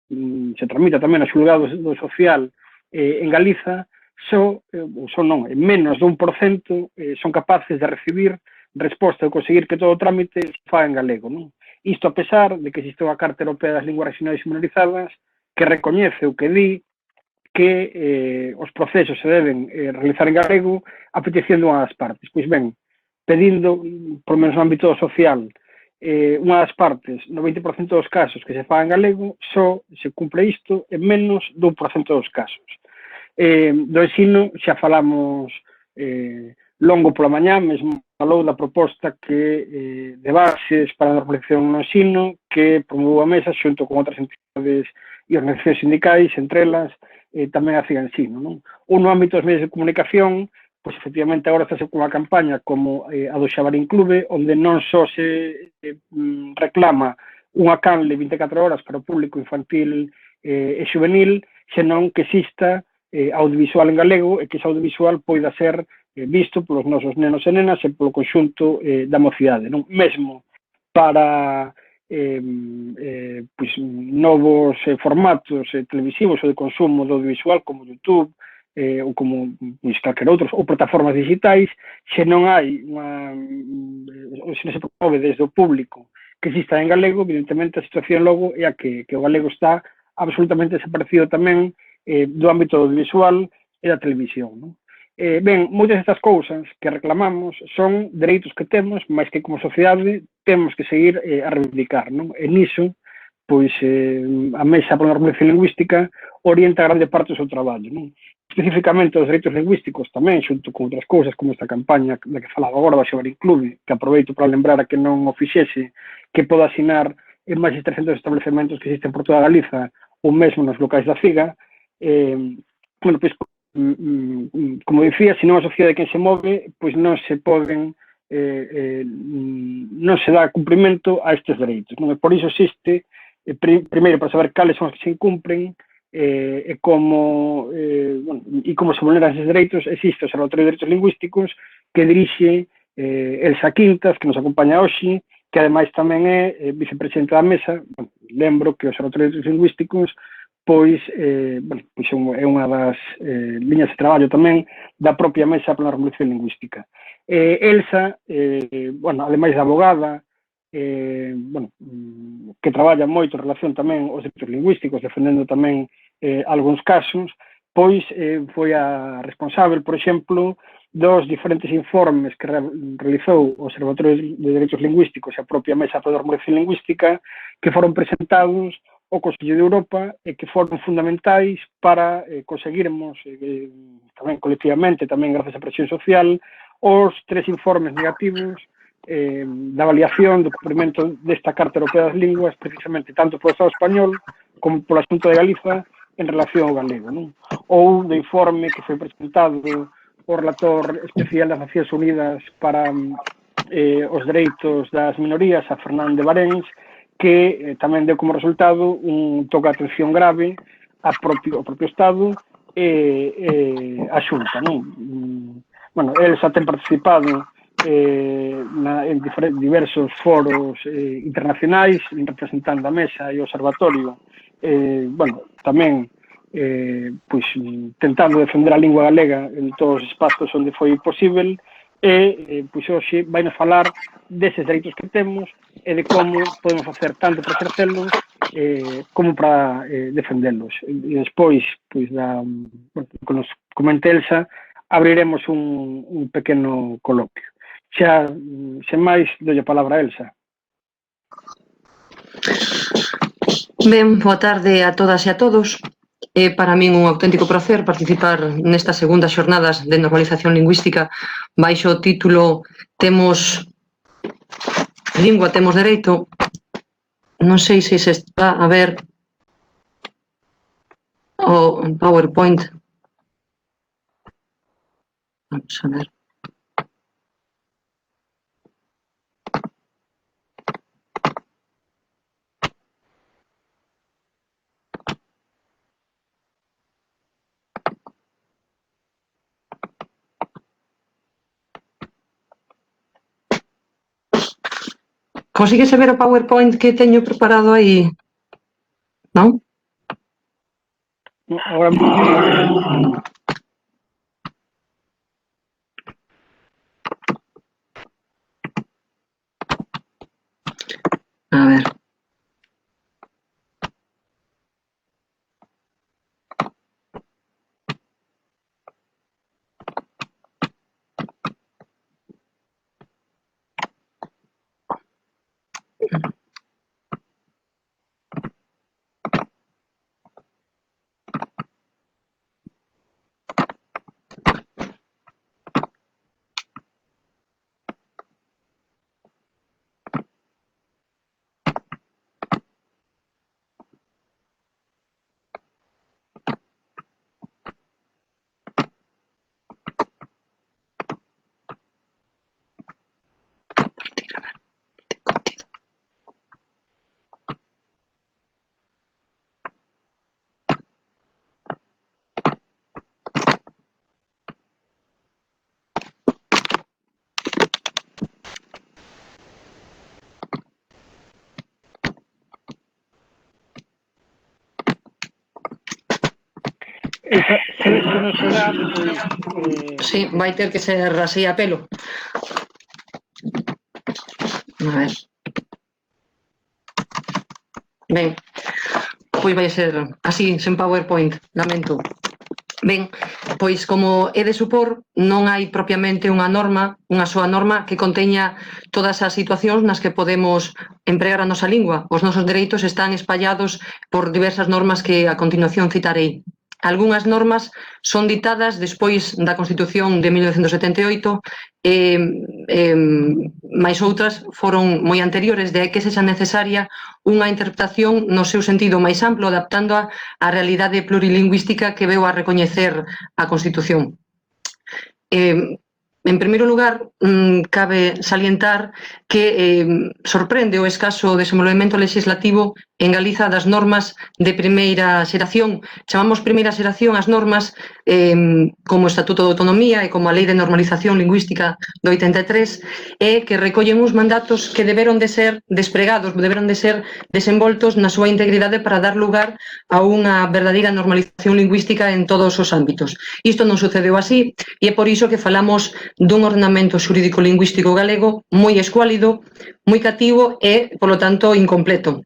se tramita tamén nos xulgados do social en Galiza, en menos de 1% son capaces de recibir resposta ou conseguir que todo o trámite se faga en galego, non? Isto a pesar de que existe unha Carta Europea das Linguas Regionais e Minorizadas que recoñece o que di que os procesos se deben realizar en galego a petición dunha das partes. Pois ben, pedindo, por menos no ámbito social, unha das partes, no 20% dos casos que se faga en galego, só se cumpre isto en menos do 1% dos casos. Do ensino xa falamos longo pola mañá, mesmo falou da proposta que de bases para a normalización no ensino que promoveu a mesa xunto con outras entidades e organizacións sindicais, entre elas tamén a CIGA Ensino, non? Ou no ámbito dos medios de comunicación, pois efectivamente agora está unha campaña como a do Xabarín Clube, onde non só se reclama unha canle 24 horas para o público infantil e juvenil, senón que exista audiovisual en galego e que ese audiovisual poida ser visto polos nosos nenos e nenas e polo conxunto da mocidade, non? Mesmo para pois, novos formatos televisivos ou de consumo do audiovisual como YouTube ou como pois, calquer outros, ou plataformas digitais, se non hai se non se promove desde o público que exista en galego, evidentemente a situación logo é a que o galego está absolutamente desaparecido tamén do ámbito audiovisual e da televisión, non? Ben, moitas destas cousas que reclamamos son dereitos que temos, mas que como sociedade temos que seguir a reivindicar, non? E niso, pois, a Mesa pola Normalización Lingüística orienta grande parte do seu traballo, non? Especificamente os dereitos lingüísticos tamén, xunto con outras cousas como esta campaña da que falaba agora do Xabarín Clube, que aproveito para lembrar a que non o fixese, que poda asinar en máis de 300 establecementos que existen por toda Galiza ou mesmo nos locais da CIGA. Bueno, pois, como dicía, se non a sociedade quen se move, pois non se poden non se dá cumprimento a estes dereitos, non? E por iso existe, primeiro, para saber cales son os que se incumpren e como se vulneran esses dereitos, existe o Observatorio de Dereitos Lingüísticos que dirixe Elsa Quintas, que nos acompaña hoxe, que ademais tamén é vicepresidenta da Mesa. Lembro que o Observatorio de Dereitos Lingüísticos pois é unha das liñas de traballo tamén da propia Mesa pola Normalización Lingüística. Elsa, ademais de abogada, que traballa moito en relación tamén aos dereitos lingüísticos, defendendo tamén algúns casos, pois foi a responsável, por exemplo, dos diferentes informes que realizou o Observatorio de Dereitos Lingüísticos e a propia Mesa pola Normalización Lingüística, que foron presentados o Consello de Europa e que foron fundamentais para conseguirmos tamén colectivamente, tamén grazas á presión social, os 3 informes negativos da avaliación do cumprimento desta Carta Europea das Linguas, precisamente tanto polo Estado español como pola Xunta de Galiza en relación ao galego, non? Ou do informe que foi presentado o relator especial das Nacións Unidas para os dereitos das minorías, a Fernán de Barens, que tamén deu como resultado un toque de atención grave ao propio Estado e a Xunta, non? Bueno, eles xa ten participado en diversos foros internacionais, representando a Mesa e o Observatorio, tamén tentando defender a lingua galega en todos os espazos onde foi posible, e hoxe vai nos falar deses dereitos que temos e de como podemos facer tanto para exercelos como para defendelos. E despois, que nos comente Elsa, abriremos un pequeno coloquio. Xa, sen máis, dolle a palabra a Elsa. Ben, boa tarde a todas e a todos. É para min un auténtico placer participar nestas segundas xornadas de normalización lingüística baixo o título Temos lingua, temos dereito. Non sei se está a ver o PowerPoint. Vamos a ver. Consíguese ver o PowerPoint que teño preparado aí? Non? Ahora mismo... A ver. Se non será, pois... Sí, vai ter que ser así a pelo. A ver. Ben, pois vai ser así, sen PowerPoint, lamento. Ben, pois como é de supor, non hai propiamente unha norma, unha soa norma que conteña todas as situacións nas que podemos empregar a nosa lingua. Os nosos dereitos están espallados por diversas normas que a continuación citarei. Algúnas normas son ditadas despois da Constitución de 1978 mais outras foron moi anteriores, de que sexa necesaria unha interpretación no seu sentido máis amplo, adaptándoa á realidade plurilingüística que veu a recoñecer a Constitución. En primeiro lugar, cabe salientar que sorprende o escaso desenvolvemento legislativo en Galiza das normas de primeira xeración. Chamamos primeira xeración as normas como o Estatuto de Autonomía e como a Lei de Normalización Lingüística do 83 e que recollen uns mandatos que deberon de ser despregados, deberon de ser desenvoltos na súa integridade para dar lugar a unha verdadeira normalización lingüística en todos os ámbitos. Isto non sucedeu así e é por iso que falamos dun ordenamento xurídico lingüístico galego moi escuálido, moi cativo e, polo tanto, incompleto.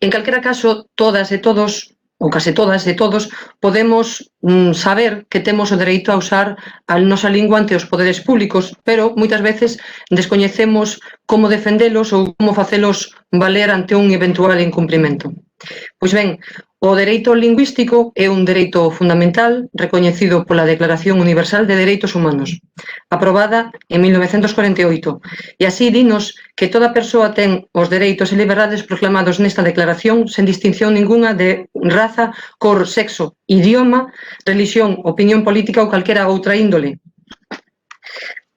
En calquera caso, todas e todos, ou case todas e todos, podemos saber que temos o dereito a usar a nosa lingua ante os poderes públicos, pero moitas veces descoñecemos como defendelos ou como facelos valer ante un eventual incumprimento. Pois ben, o dereito lingüístico é un dereito fundamental recoñecido pola Declaración Universal de Dereitos Humanos, aprobada en 1948, e así dinos que toda persoa ten os dereitos e liberdades proclamados nesta declaración sen distinción ninguna de raza, cor, sexo, idioma, religión, opinión política ou calquera outra índole.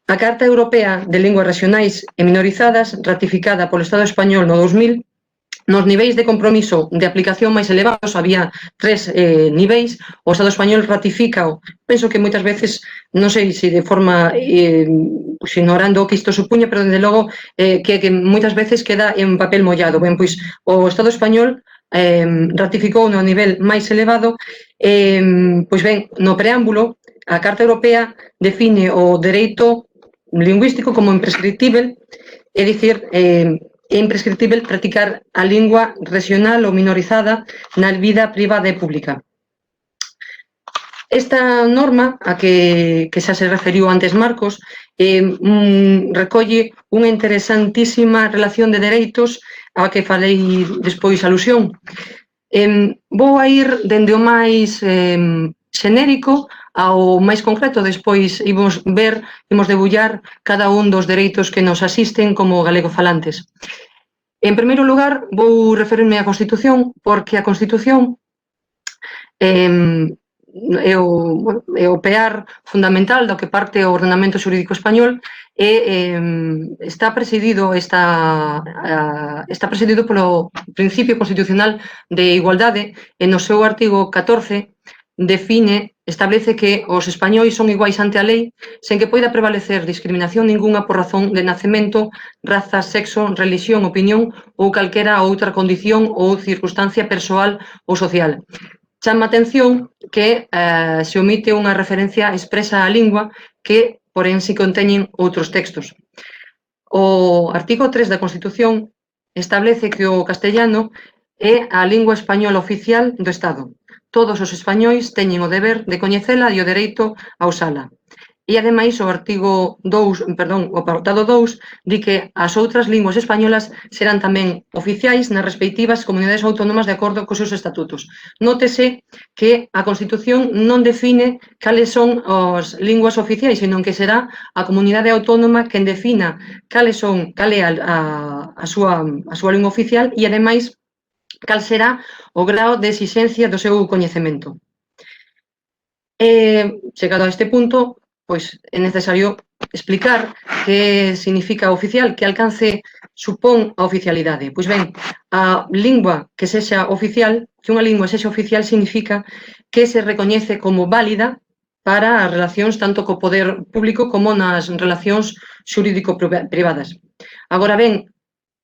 A Carta Europea de Linguas Regionais e Minorizadas, ratificada polo Estado español no 2000, nos niveis de compromiso de aplicación máis elevados, había 3 niveis, o Estado español ratifica, penso que moitas veces, non sei se de forma ignorando o que isto supuña, pero desde logo que moitas veces queda en papel mollado. Ben, pois o Estado español ratificou no nivel máis elevado, pois ben, no preámbulo, a Carta Europea define o dereito lingüístico como imprescriptível, é dicir, é imprescriptível practicar a lingua regional ou minorizada na vida privada e pública. Esta norma, a que xa se referiu antes Marcos, recolle unha interesantísima relación de dereitos a que falei despois alusión. Vou a ir dende o máis xenérico ao máis concreto, despois imos debullar cada un dos dereitos que nos asisten como galegofalantes. En primeiro lugar, vou referirme á Constitución, porque a Constitución é o pear fundamental do que parte o ordenamento xurídico español e está presidido polo principio constitucional de igualdade e no seu artigo 14 establece que os españois son iguais ante a lei sen que poida prevalecer discriminación ningunha por razón de nacemento, raza, sexo, religión, opinión ou calquera outra condición ou circunstancia persoal ou social. chama a atención que se omite unha referencia expresa á lingua que, porén, si conteñen outros textos. O artigo 3 da Constitución establece que o castellano é a lingua española oficial do Estado. Todos os españois teñen o deber de coñecela e o dereito a usala. E, ademais, o apartado 2 di que as outras linguas españolas serán tamén oficiais nas respectivas comunidades autónomas de acordo cos seus estatutos. Nótese que a Constitución non define cales son as linguas oficiais, senón que será a comunidade autónoma quen defina cal é a súa lingua oficial e, ademais, cal será o grao de exixencia do seu coñecemento. Chegado a este punto, pois é necesario explicar que significa oficial, que alcance supón a oficialidade. Pois ben, a lingua que sexa oficial, que unha lingua sexa oficial significa que se recoñece como válida para as relacións tanto co poder público como nas relacións xurídico-privadas. Agora ben,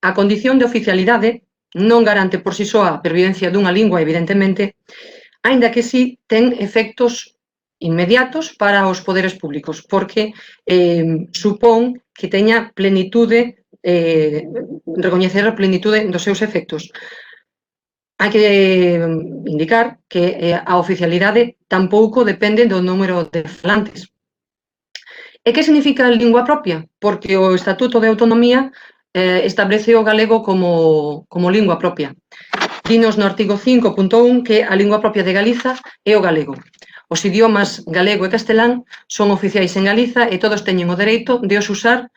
a condición de oficialidade non garante por si soa a pervivencia dunha lingua, evidentemente, aínda que si ten efectos inmediatos para os poderes públicos, porque supón que teña plenitude, recoñecer a plenitude dos seus efectos. Hai que indicar que a oficialidade tampouco depende do número de falantes. E que significa lingua propia? Porque o Estatuto de Autonomía establece o galego como lingua propia. Dinos no artigo 5.1 que a lingua propia de Galiza é o galego. Os idiomas galego e castelán son oficiais en Galiza e todos teñen o dereito de os usar,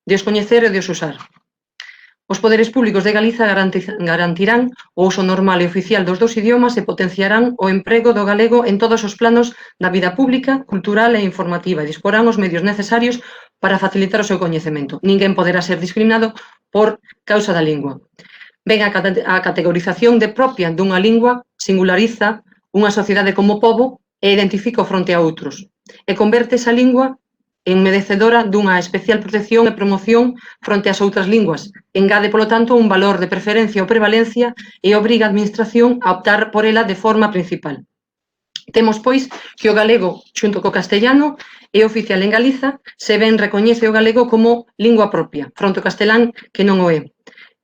de os coñecer e de os usar. Os poderes públicos de Galiza garantirán o uso normal e oficial dos dous idiomas e potenciarán o emprego do galego en todos os planos da vida pública, cultural e informativa e disporán os medios necesarios para facilitar o seu coñecemento. Ninguén poderá ser discriminado por causa da lingua. Ben, a categorización de propia dunha lingua singulariza unha sociedade como pobo e identifica fronte a outros, e converte esa lingua en merecedora dunha especial protección e promoción fronte ás outras linguas. Engade, polo tanto, un valor de preferencia ou prevalencia e obriga a administración a optar por ela de forma principal. Temos, pois, que o galego, xunto co castellano, é oficial en Galiza, se ben recoñece o galego como lingua propia, fronte ao castelán, que non o é.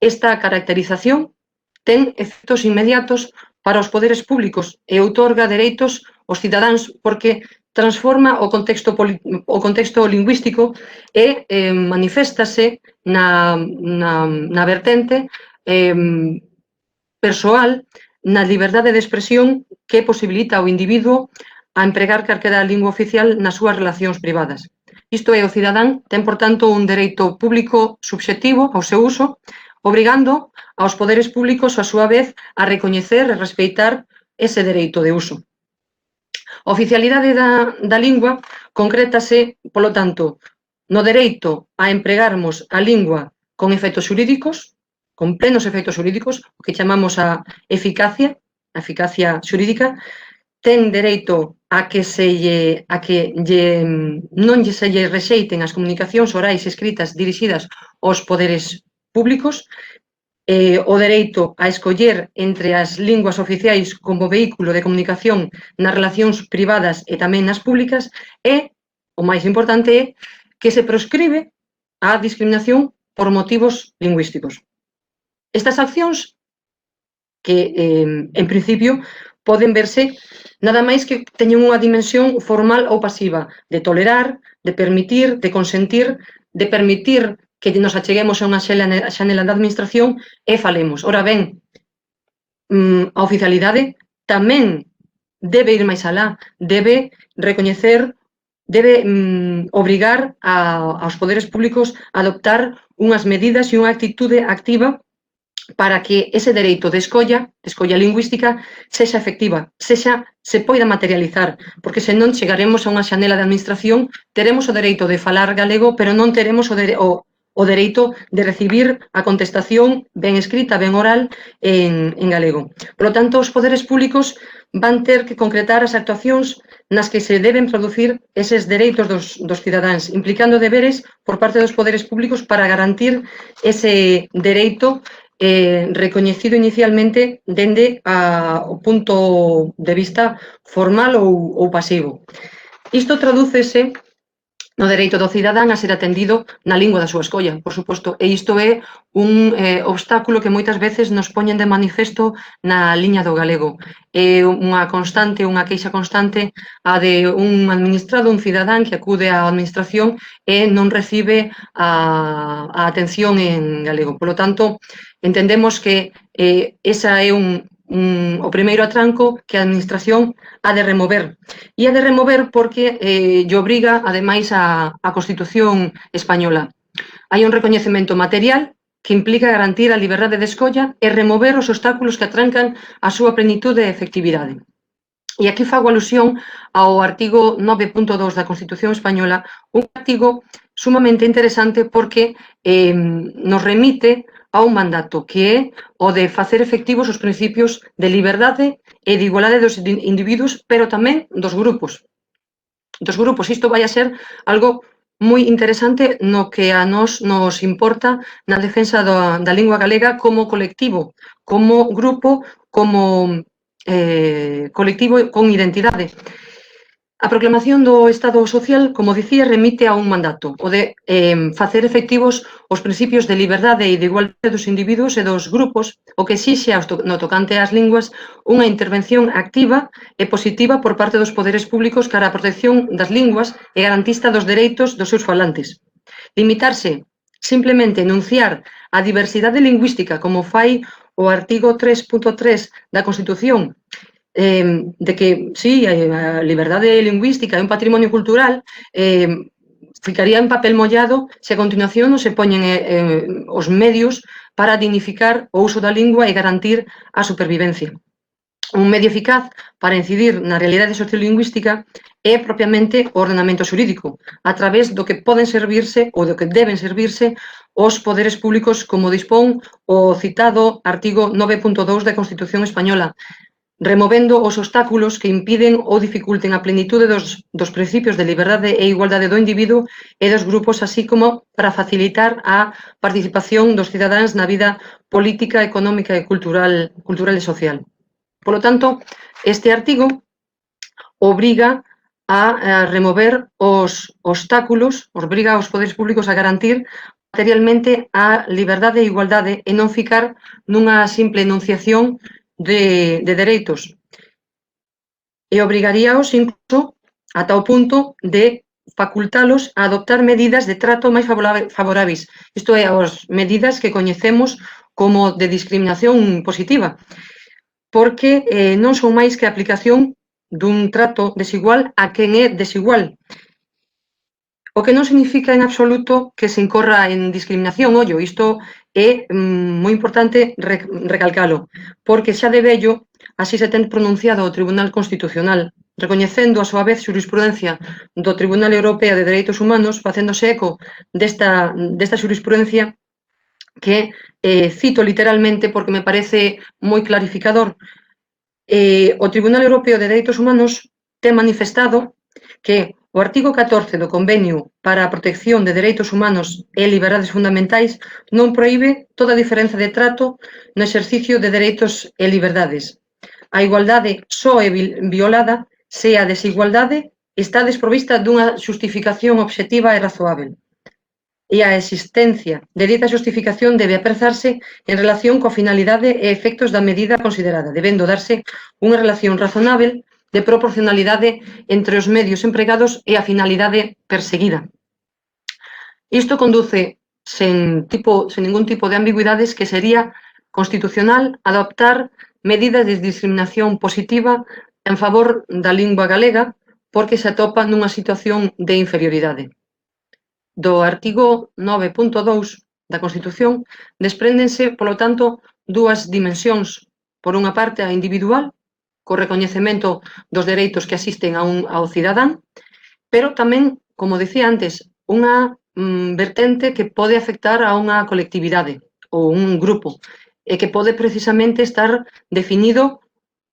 Esta caracterización ten efectos inmediatos para os poderes públicos e outorga dereitos aos cidadáns porque transforma o contexto lingüístico e maniféstase na vertente persoal, na liberdade de expresión que posibilita ao individuo a empregar calquera lingua oficial nas súas relacións privadas. Isto é, o cidadán ten, por tanto, un dereito público subxectivo ao seu uso, obrigando aos poderes públicos, a súa vez, a recoñecer e respeitar ese dereito de uso. A oficialidade da lingua concrétase, polo tanto, no dereito a empregarmos a lingua con efectos xurídicos, con plenos efectos xurídicos, o que chamamos a eficacia xurídica, ten dereito a que non se lle rexeiten as comunicacións orais e escritas dirixidas aos poderes públicos, o dereito a escoller entre as linguas oficiais como vehículo de comunicación nas relacións privadas e tamén nas públicas e, o máis importante, é que se proscribe a discriminación por motivos lingüísticos. Estas accións que, en principio, poden verse nada máis que teñen unha dimensión formal ou pasiva, de tolerar, de permitir, de consentir, de permitir que nos acheguemos a unha xanela da administración e falemos. Ora ben, a oficialidade tamén debe ir máis alá, debe recoñecer, debe obrigar aos poderes públicos a adoptar unhas medidas e unha actitude activa para que ese dereito de escolla lingüística, sexa efectiva, se poida materializar, porque senón chegaremos a unha xanela de administración, teremos o dereito de falar galego, pero non teremos o dereito de recibir a contestación ben escrita, ben oral, en galego. Por lo tanto, os poderes públicos van ter que concretar as actuacións nas que se deben producir eses dereitos dos cidadáns, implicando deberes por parte dos poderes públicos para garantir ese dereito recoñecido inicialmente dende o punto de vista formal ou pasivo. Isto tradúcese no dereito do cidadán a ser atendido na lingua da súa escolla, por suposto, e isto é un obstáculo que moitas veces nos poñen de manifesto na liña do galego. É unha queixa constante a de un administrado, un cidadán que acude á administración e non recibe a atención en galego. Por lo tanto, entendemos que esa é o primeiro atranco que a administración ha de remover. E ha de remover porque lle obriga, ademais, a Constitución española. Hai un recoñecemento material que implica garantir a liberdade de escolla e remover os obstáculos que atrancan a súa plenitude e efectividade. E aquí fago alusión ao artigo 9.2 da Constitución española, un artigo sumamente interesante porque nos remite a un mandato que é o de facer efectivos os principios de liberdade e de igualdade dos individuos, pero tamén dos grupos. Isto vai a ser algo moi interesante no que a nós nos importa na defensa da lingua galega como colectivo, como grupo, como colectivo con identidade. A proclamación do Estado Social, como dicía, remite a un mandato, o de facer efectivos os principios de liberdade e de igualdade dos individuos e dos grupos, o que exixe no tocante ás linguas unha intervención activa e positiva por parte dos poderes públicos cara á protección das linguas e garantista dos dereitos dos seus falantes. Limitarse simplemente enunciar a diversidade lingüística como fai o artigo 3.3 da Constitución, de que, sí, a liberdade lingüística é un patrimonio cultural, ficaría en papel mollado se a continuación non se poñen os medios para dignificar o uso da lingua e garantir a supervivencia. Un medio eficaz para incidir na realidade sociolingüística é propiamente o ordenamento xurídico, a través do que poden servirse ou do que deben servirse os poderes públicos, como dispón o citado artigo 9.2 da Constitución española, removendo os obstáculos que impiden ou dificulten a plenitude dos principios de liberdade e igualdade do individuo e dos grupos, así como para facilitar a participación dos cidadáns na vida política, económica e cultural e social. Por lo tanto, este artigo obriga a remover os obstáculos, obriga aos poderes públicos a garantir materialmente a liberdade e igualdade e non ficar nunha simple enunciación de dereitos, e obrigaríaos incluso ata o punto de facultalos a adoptar medidas de trato máis favoráveis, isto é, as medidas que coñecemos como de discriminación positiva, porque non son máis que a aplicación dun trato desigual a quen é desigual, o que non significa en absoluto que se incorra en discriminación. Ollo, isto é moi importante recalcalo, porque xa de vello así se ten pronunciado o Tribunal Constitucional, recoñecendo a súa vez xurisprudencia do Tribunal Europeo de Dereitos Humanos, facéndose eco desta xurisprudencia que cito literalmente porque me parece moi clarificador. O Tribunal Europeo de Dereitos Humanos ten manifestado que o artigo 14 do Convenio para a Protección de Dereitos Humanos e Liberdades Fundamentais non proíbe toda diferenza de trato no exercicio de dereitos e liberdades. A igualdade só é violada se a desigualdade está desprovista dunha xustificación obxectiva e razoável. E a existencia de dita xustificación debe aprezarse en relación coa finalidade e efectos da medida considerada, debendo darse unha relación razonável de proporcionalidade entre os medios empregados e a finalidade perseguida. Isto conduce sen ningún tipo de ambigüidades que sería constitucional adoptar medidas de discriminación positiva en favor da lingua galega porque se atopa nunha situación de inferioridade. Do artigo 9.2 da Constitución despréndense, polo tanto, dúas dimensións. Por unha parte, a individual, co recoñecemento dos dereitos que asisten ao cidadán, pero tamén, como dicía antes, unha vertente que pode afectar a unha colectividade ou un grupo e que pode precisamente estar definido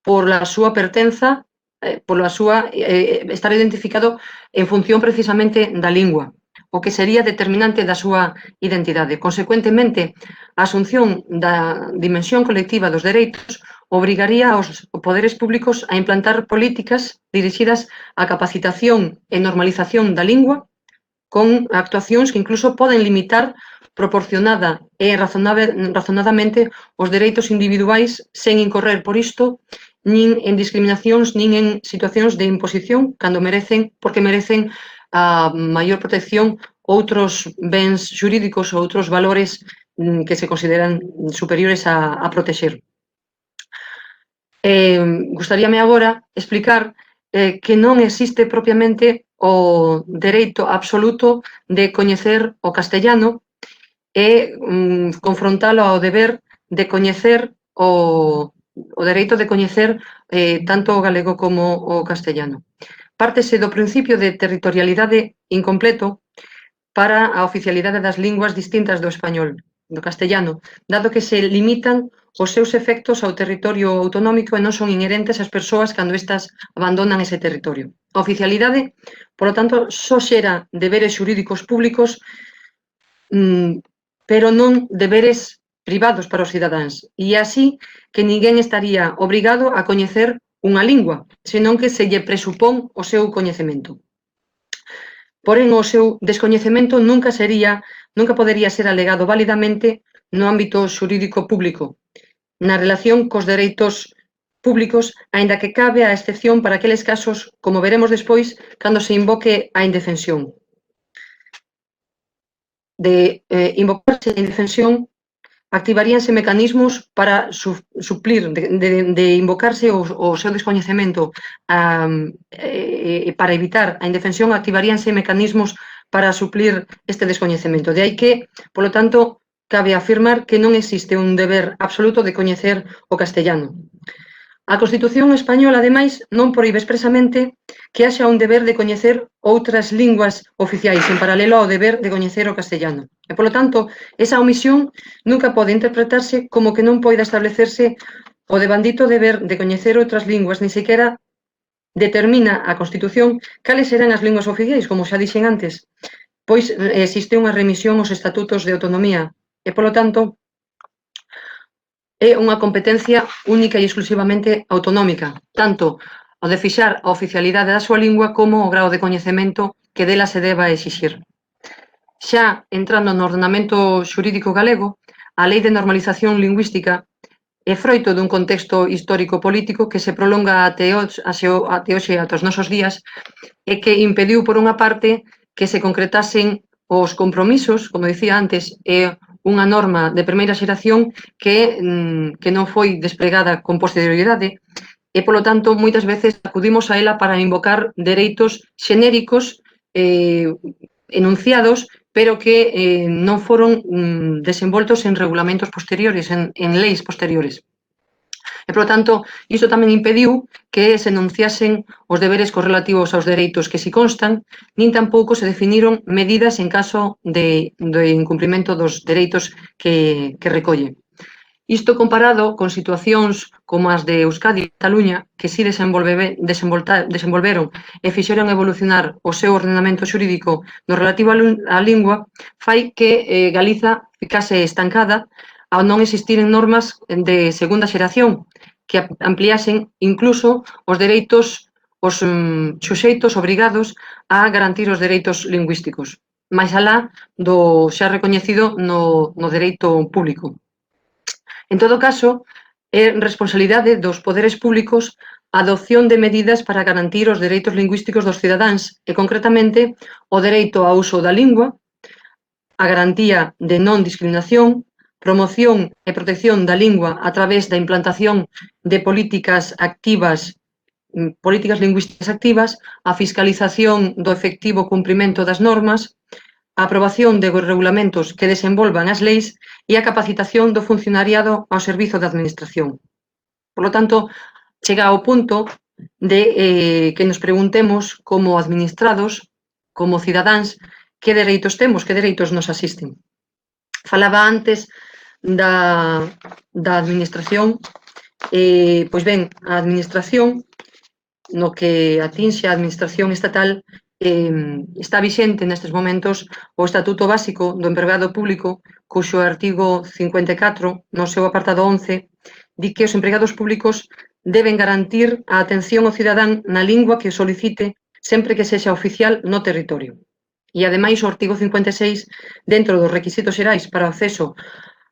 pola súa pertenza, estar identificado en función precisamente da lingua. o que sería determinante da súa identidade. Consecuentemente, a asunción da dimensión colectiva dos dereitos obrigaría aos poderes públicos a implantar políticas dirixidas á capacitación e normalización da lingua, con actuacións que incluso poden limitar proporcionada e razonadamente os dereitos individuais sen incorrer por isto nin en discriminacións nin en situacións de imposición porque merecen a maior protección outros bens xurídicos ou outros valores que se consideran superiores a protexer. Gustaríame agora explicar que non existe propiamente o dereito absoluto de coñecer o castellano e confrontalo ao deber de coñecer o dereito de coñecer tanto o galego como o castellano. Pártese do principio de territorialidade incompleto para a oficialidade das linguas distintas do español, do castellano, dado que se limitan os seus efectos ao territorio autonómico e non son inherentes ás persoas cando estas abandonan ese territorio. A oficialidade, polo tanto, só xera deberes xurídicos públicos, pero non deberes privados para os cidadáns. E así que ninguén estaría obrigado a coñecer unha lingua, senón que se lle presupón o seu coñecemento. Porén, o seu descoñecemento nunca podería ser alegado válidamente no ámbito xurídico público, na relación cos dereitos públicos, aínda que cabe a excepción para aqueles casos, como veremos despois, cando se invoque a indefensión. De invocarse a indefensión, activaríanse mecanismos para suplir, de invocarse o seu descoñecemento para evitar a indefensión, activaríanse mecanismos para suplir este descoñecemento. De aí que, polo tanto, cabe afirmar que non existe un deber absoluto de coñecer o castellano. A Constitución española, ademais, non proíbe expresamente que haxa un deber de coñecer outras linguas oficiais en paralelo ao deber de coñecer o castellano. E, polo tanto, esa omisión nunca pode interpretarse como que non poida establecerse o devandito deber de coñecer outras linguas, ni sequera determina a Constitución cales serán as linguas oficiais, como xa dixen antes, pois existe unha remisión aos estatutos de autonomía e, polo tanto, é unha competencia única e exclusivamente autonómica, tanto o de fixar a oficialidade da súa lingua como o grao de coñecemento que dela se deba exixir. Xa entrando no ordenamento xurídico galego, a Lei de Normalización Lingüística é froito dun contexto histórico-político que se prolonga até hoxe, ata os nosos días, e que impediu, por unha parte, que se concretasen os compromisos, como dicía antes, e unha norma de primeira xeración que non foi desplegada con posterioridade e, polo tanto, moitas veces acudimos a ela para invocar dereitos xenéricos enunciados, pero que non foron desenvoltos en regulamentos posteriores, en leis posteriores. E, polo tanto, iso tamén impediu que se enunciasen os deberes correlativos aos dereitos que si constan, nin tampouco se definiron medidas en caso de incumprimento dos dereitos que recolle. Isto comparado con situacións como as de Euskadi e Cataluña, que si desenvolveron e fixeron evolucionar o seu ordenamento xurídico no relativo á lingua, fai que Galiza ficase estancada ao non existiren normas de segunda xeración que ampliasen incluso os dereitos, os suxeitos obrigados a garantir os dereitos lingüísticos, máis alá do xa recoñecido no dereito público. En todo caso, é responsabilidade dos poderes públicos a adopción de medidas para garantir os dereitos lingüísticos dos cidadáns e, concretamente, o dereito ao uso da lingua, a garantía de non discriminación, promoción e protección da lingua a través da implantación de políticas lingüísticas activas, a fiscalización do efectivo cumprimento das normas, a aprobación de regulamentos que desenvolvan as leis e a capacitación do funcionariado ao servizo da administración. Por lo tanto, chega ao punto de que nos preguntemos como administrados, como cidadáns, que dereitos temos, que dereitos nos asisten. Falaba antes da administración, pois ben, a administración, no que atinxe a administración estatal, está vixente nestes momentos o Estatuto Básico do Empregado Público, cuxo artigo 54, no seu apartado 11, di que os empregados públicos deben garantir a atención ao cidadán na lingua que o solicite sempre que sexa oficial no territorio. E, ademais, o artigo 56, dentro dos requisitos xerais para o acceso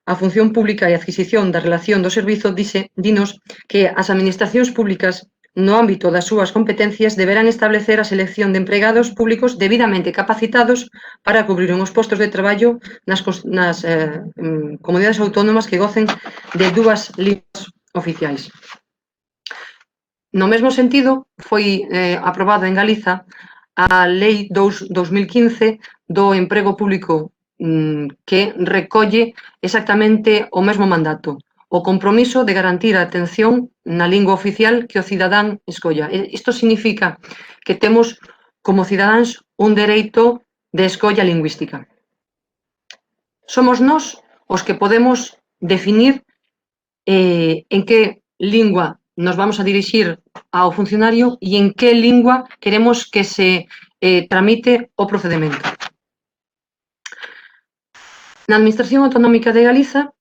á función pública e adquisición da relación do servizo, dinos que as administracións públicas no ámbito das súas competencias deberán establecer a selección de empregados públicos debidamente capacitados para cubrir os postos de traballo nas comunidades autónomas que gocen de dúas linguas oficiais. No mesmo sentido, foi aprobado en Galiza a Lei 2/2015 do emprego público que recolle exactamente o mesmo mandato, o compromiso de garantir a atención na lingua oficial que o cidadán escolla. Isto significa que temos como cidadáns un dereito de escolla lingüística. Somos nós os que podemos definir en que lingua nos vamos a dirixir ao funcionario e en que lingua queremos que se tramite o procedemento. Na Administración Autonómica de Galiza,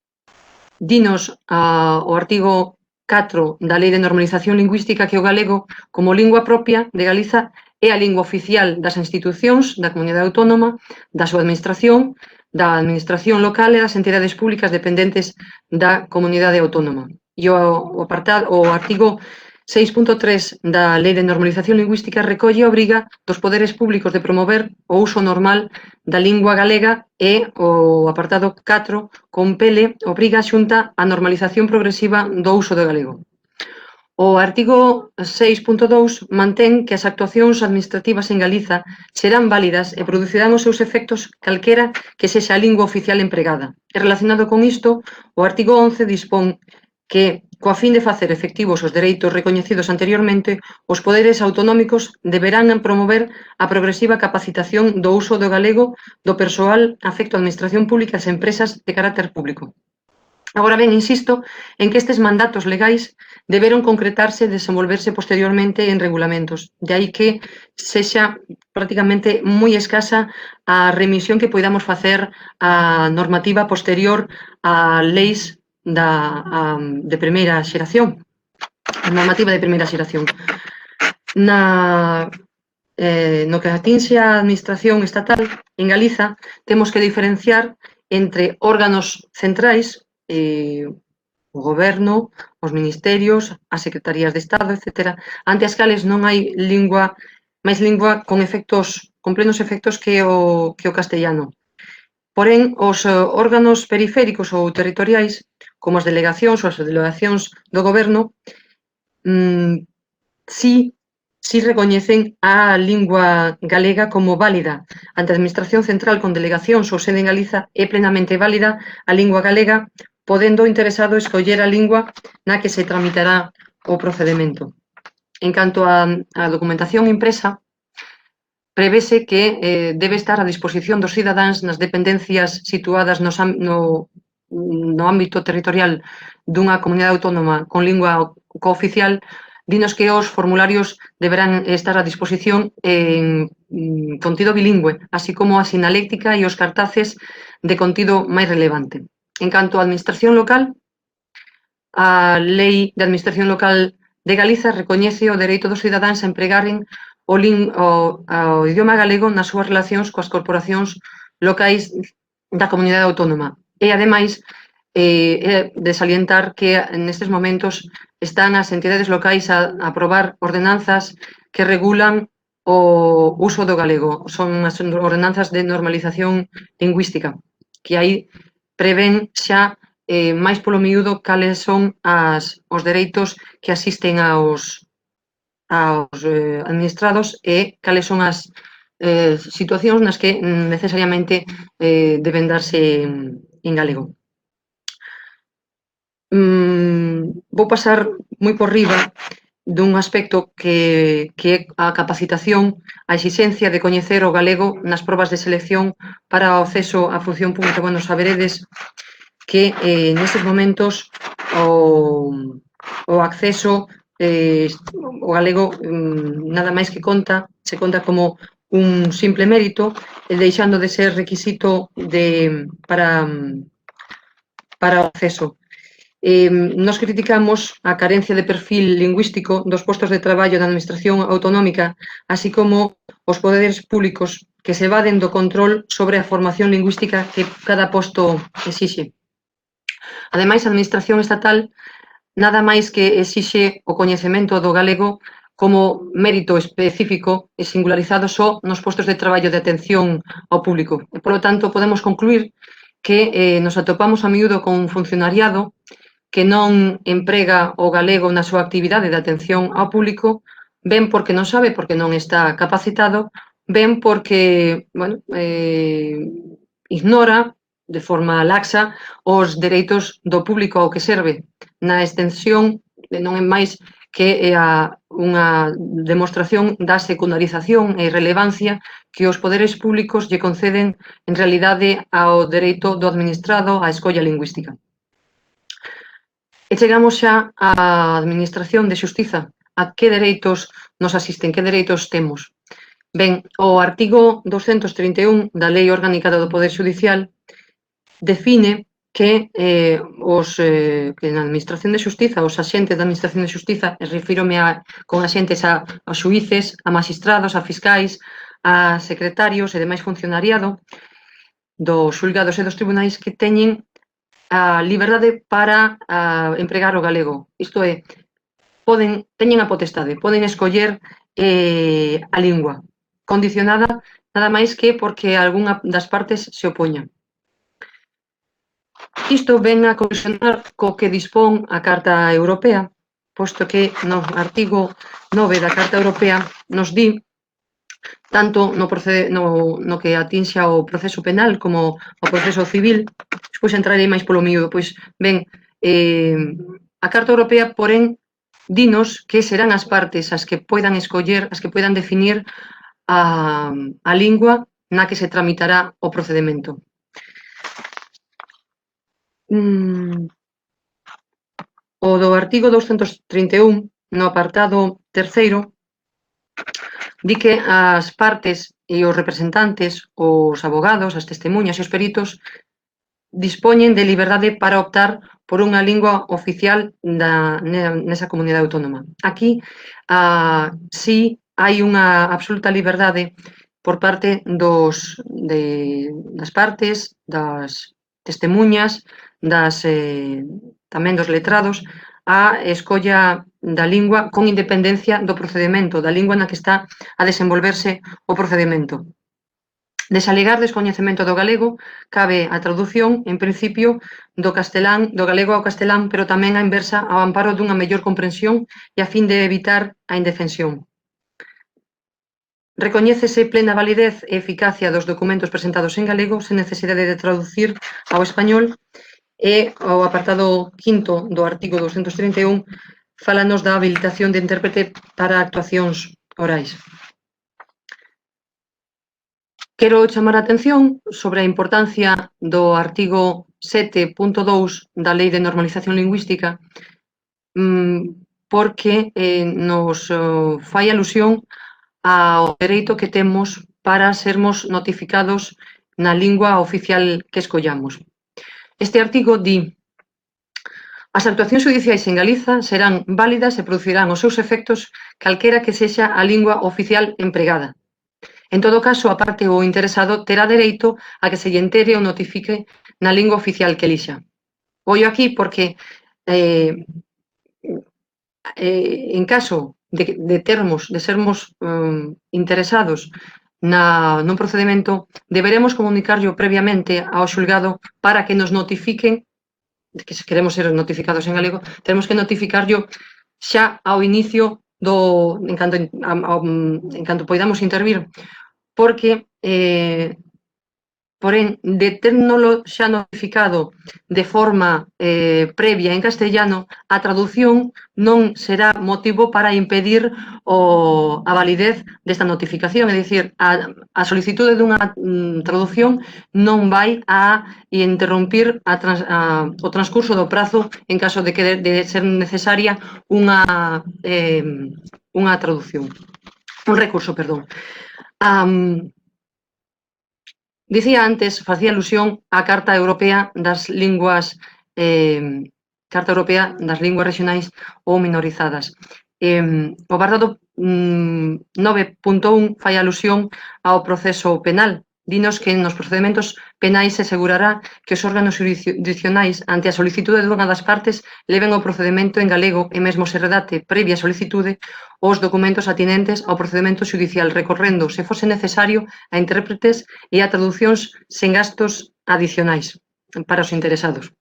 dinos o artigo 4 da Lei de Normalización Lingüística que o galego, como lingua propia de Galiza, é a lingua oficial das institucións da comunidade autónoma, da súa administración, da administración local e das entidades públicas dependentes da comunidade autónoma. E o artigo 6.3 da Lei de Normalización Lingüística recolle a obriga dos poderes públicos de promover o uso normal da lingua galega e o apartado 4 compele, obriga a Xunta a normalización progresiva do uso do galego. O artigo 6.2 mantén que as actuacións administrativas en Galiza serán válidas e producirán os seus efectos calquera que sexa a lingua oficial empregada. E relacionado con isto, o artigo 11 dispón que, coa fin de facer efectivos os dereitos recoñecidos anteriormente, os poderes autonómicos deberán promover a progresiva capacitación do uso do galego do persoal afecto á administración pública e as empresas de carácter público. Agora ben, insisto en que estes mandatos legais deberon concretarse e desenvolverse posteriormente en regulamentos, de aí que sexa prácticamente moi escasa a remisión que poidamos facer á normativa posterior a leis de primeira xeración, a normativa de primeira xeración. No que atinxe a administración estatal, en Galiza, temos que diferenciar entre órganos centrais, o goberno, os ministerios, as secretarías de Estado, etc., ante as cales non hai máis lingua con plenos efectos que o castellano. Porén, os órganos periféricos ou territoriais, como as delegacións ou as delegacións do goberno, si recoñecen a lingua galega como válida. Ante a Administración Central con delegacións ou sede en Galiza é plenamente válida a lingua galega, podendo o interesado escoller a lingua na que se tramitará o procedemento. En canto á documentación impresa, prevese que debe estar a disposición dos cidadáns nas dependencias situadas no ámbito territorial dunha comunidade autónoma con lingua cooficial, dinos que os formularios deberán estar a disposición en contido bilingüe, así como a sinaléctica e os cartaces de contido máis relevante. En canto á administración local, a Lei de Administración Local de Galiza recoñece o dereito dos cidadáns a empregaren o idioma galego nas súas relacións coas corporacións locais da comunidade autónoma. E, ademais, de salientar que nestes momentos están as entidades locais a aprobar ordenanzas que regulan o uso do galego. Son as ordenanzas de normalización lingüística, que aí prevén xa máis polo miúdo cales son os dereitos que asisten aos administrados e cales son as situacións nas que necesariamente deben darse en galego. Vou pasar moi por riba dun aspecto que é a capacitación, a exixencia de coñecer o galego nas probas de selección para o acceso á función pública. Bueno, saberedes que nestes momentos o acceso o galego nada máis que se conta como un simple mérito, deixando de ser requisito para o acceso. Nos criticamos a carencia de perfil lingüístico dos postos de traballo da Administración Autonómica, así como os poderes públicos que se evaden do control sobre a formación lingüística que cada posto exixe. Ademais, a Administración Estatal nada máis que exixe o coñecemento do galego como mérito específico e singularizado só nos postos de traballo de atención ao público. E, polo tanto, podemos concluir que nos atopamos a miúdo con un funcionariado que non emprega o galego na súa actividade de atención ao público, ben porque non sabe, porque non está capacitado, ben porque, bueno, ignora de forma laxa os dereitos do público ao que serve. Na extensión, non é máis que unha demostración da secundarización e relevancia que os poderes públicos lle conceden en realidade ao dereito do administrado á escolla lingüística. E chegamos xa á Administración de Xustiza. A que dereitos nos asisten, que dereitos temos? Ben, o artigo 231 da Lei Orgánica do Poder Xudicial define que na Administración de Xustiza, os axentes da Administración de Xustiza, e refírome con axentes aos xuíces, a magistrados, a fiscais, a secretarios e demais funcionariado dos xulgados e dos tribunais que teñen a liberdade para empregar o galego. Isto é, teñen a potestade, poden escoller a lingua, condicionada nada máis que porque algunha das partes se opoña. Isto ven a colisionar co que dispón a Carta Europea, posto que no artigo 9 da Carta Europea nos di, tanto no que atinxe ao proceso penal como ao proceso civil, despois entrarei máis polo miúdo, pois ben, a Carta Europea, porén, dinos que serán as partes as que poidan escoller, as que poidan definir a lingua na que se tramitará o procedemento. O do artigo 231, no apartado terceiro, di que as partes e os representantes, os abogados, as testemunhas e os peritos dispoñen de liberdade para optar por unha lingua oficial nesa comunidade autónoma. Aquí sí hai unha absoluta liberdade por parte das partes, das testemunhas, tamén dos letrados, a escolla da lingua con independencia do procedemento, da lingua na que está a desenvolverse o procedemento. Desalegar descoñecemento do galego, cabe a tradución, en principio, do galego ao castelán, pero tamén a inversa ao amparo dunha mellor comprensión e a fin de evitar a indefensión. Recoñécese plena validez e eficacia dos documentos presentados en galego sen necesidade de traducir ao español e o apartado 5º do artigo 231 fálanos da habilitación de intérprete para actuacións orais. Quero chamar a atención sobre a importancia do artigo 7.2 da Lei de Normalización Lingüística porque nos fai alusión ao dereito que temos para sermos notificados na lingua oficial que escollamos. Este artigo di: as actuacións judiciais en Galiza serán válidas e producirán os seus efectos calquera que sexa a lingua oficial empregada. En todo caso, a parte ou interesado terá dereito a que se lle entere ou notifique na lingua oficial que elixa. Ollo aquí porque en caso de sermos interesados nun procedemento, deberemos comunicarlo previamente ao xulgado para que nos notifiquen, que se queremos ser notificados en galego, tenemos que notificarlo xa ao inicio en canto poidamos intervir, porque, porén, de térnolo xa notificado de forma previa en castellano, a traducción non será motivo para impedir a validez desta notificación, é dicir, a solicitude dunha traducción non vai a interrompir o transcurso do prazo en caso de ser necesaria unha traducción, un recurso, perdón. Dicía antes, facía alusión á Carta Europea das Linguas Regionais ou Minorizadas. O apartado 9.1 fai alusión ao proceso penal. Dinos que nos procedementos penais se asegurará que os órganos jurisdiccionais ante a solicitude dunha das partes leven o procedemento en galego e mesmo se redacte previa solicitude os documentos atinentes ao procedemento xudicial recorrendo, se fose necesario, a intérpretes e a traducións sen gastos adicionais para os interesados.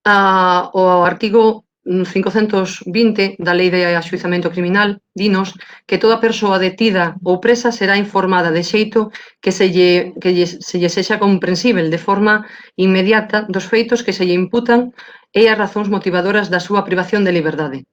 O artigo 520 da Lei de Axuizamento Criminal dinos que toda persoa detida ou presa será informada de xeito que se lle sexa comprensível de forma inmediata dos feitos que se lle imputan e as razóns motivadoras da súa privación de liberdade.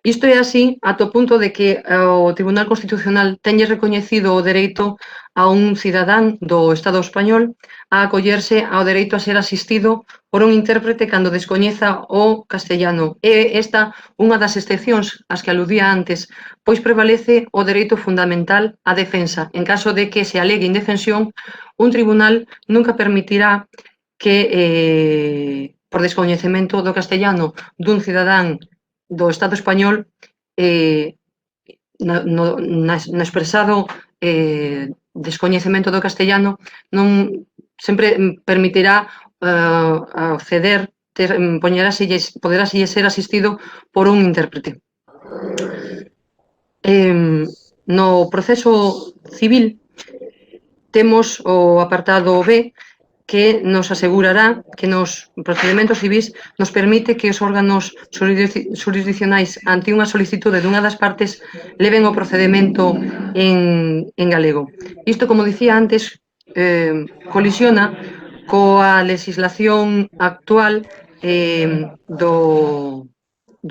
Isto é así ata o punto de que o Tribunal Constitucional teñe recoñecido o dereito a un cidadán do Estado español a acollerse ao dereito a ser asistido por un intérprete cando descoñeza o castellano. É esta unha das excepcións ás que aludía antes, pois prevalece o dereito fundamental á defensa. En caso de que se alegue indefensión, un tribunal nunca permitirá que, por descoñecemento do castellano dun cidadán do Estado español, no expresado descoñecemento do castellano, non sempre permitirá acceder, poderáselle ser asistido por un intérprete. No proceso civil temos o apartado B, que nos asegurará que nos procedementos civis nos permite que os órganos jurisdiccionais ante unha solicitude dunha das partes leven o procedemento en galego. Isto, como dicía antes, colisiona coa legislación actual do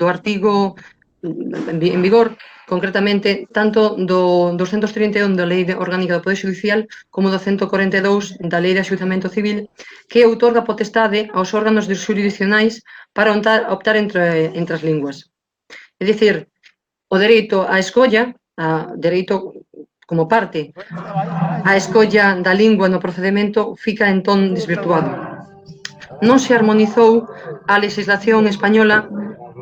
artigo en vigor, concretamente, tanto do 231 da Lei Orgánica do Poder Xudicial como do 142 da Lei de Axuizamento Civil, que outorga potestade aos órganos jurisdiccionais para optar entre as linguas. É dicir, o dereito á escolla, dereito como parte, a escolla da lingua no procedemento fica entón desvirtuado. Non se armonizou a legislación española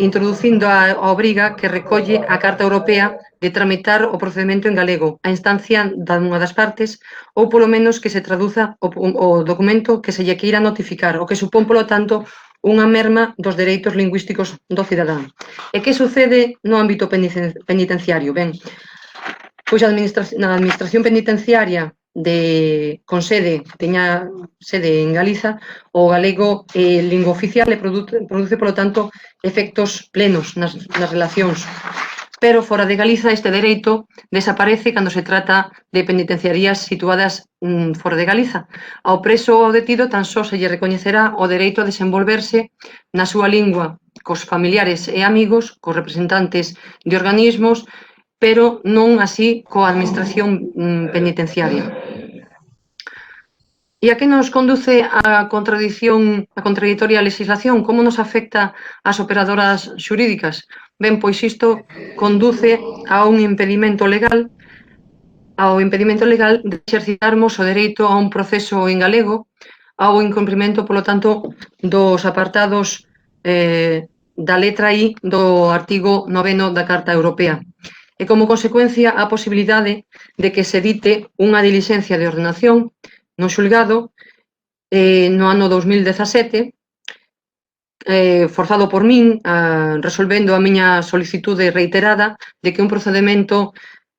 introducindo a obriga que recolle a Carta Europea de tramitar o procedemento en galego, a instancia dunha das partes, ou polo menos que se traduza o documento que se lle queira notificar, o que supón, polo tanto, unha merma dos dereitos lingüísticos do cidadán. E que sucede no ámbito penitenciario? Ben, pois na administración penitenciaria con teña sede en Galiza, o galego é lingua oficial e produce, polo tanto, efectos plenos nas relacións. Pero fora de Galiza este dereito desaparece cando se trata de penitenciarías situadas fora de Galiza. Ao preso ou ao detido tan só se lle recoñecerá o dereito a desenvolverse na súa lingua cos familiares e amigos, cos representantes de organismos, pero non así coa administración penitenciaria. E a que nos conduce a contradictoria legislación? Como nos afecta ás operadoras xurídicas? Ben, pois isto conduce a un impedimento legal, de exercitarmos o dereito a un proceso en galego, ao incumprimento, polo tanto, dos apartados da letra I do artigo 9º da Carta Europea. E, como consecuencia, a posibilidade de que se dite unha dilixencia de ordenación no xulgado no ano 2017, forzado por min, resolvendo a miña solicitude reiterada de que un procedemento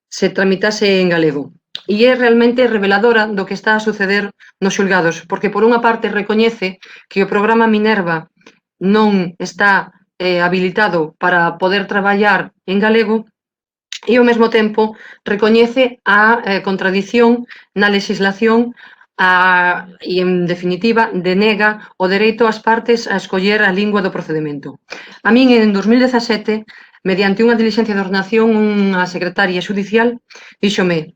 se tramitase en galego. E é realmente reveladora do que está a suceder nos xulgados, porque por unha parte recoñece que o programa Minerva non está habilitado para poder traballar en galego, e ao mesmo tempo recoñece a contradición na legislación e, en definitiva, denega o dereito ás partes a escoller a lingua do procedemento. A min, en 2017, mediante unha dilixencia de ordenación, unha secretaria xudicial díxome: